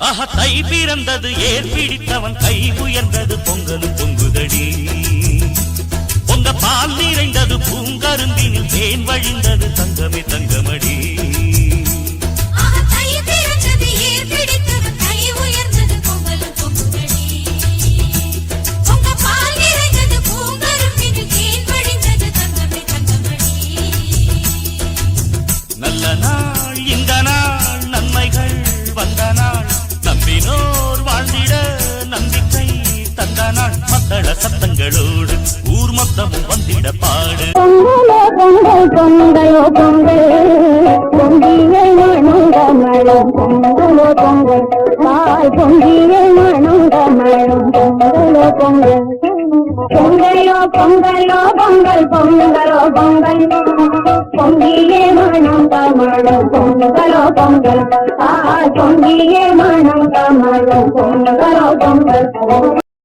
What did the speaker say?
ஆஹா தை பிறந்தது ஏர் பிடித்தவன் கை உயர்ந்தது பொங்கலும் பொங்குதடி பொங்க பால் நிறைந்தது பூங்கரும்பினில் தேன் வழிந்தது தங்கமே தங்கமடி நல்ல நாள் இந்த நாள் நன்மைகள் வந்த நாள் நம்பினோர் வாழ்ந்திட நம்பிக்கை தந்த நாள் மத்தள சத்தங்களோடு ஊர் மொத்தமும் வந்திட பாடு பொங்கல் பொங்கலோ பொங்கல் பொங்கிய மணங்க மழம் பொங்கலோ பொங்கல் பால் பொங்கிய மணங்க மழம் பொங்கலோ பொங்கல் பொங்கலோ பொங்கலோ பொங்கல் பொங்கலோ பொங்கல் பொங்கிய மணங்க மழம் பொங்கலோ பொங்கல் பால் பொங்கிய மணங்க மழம் பொங்கலோ பொங்கல்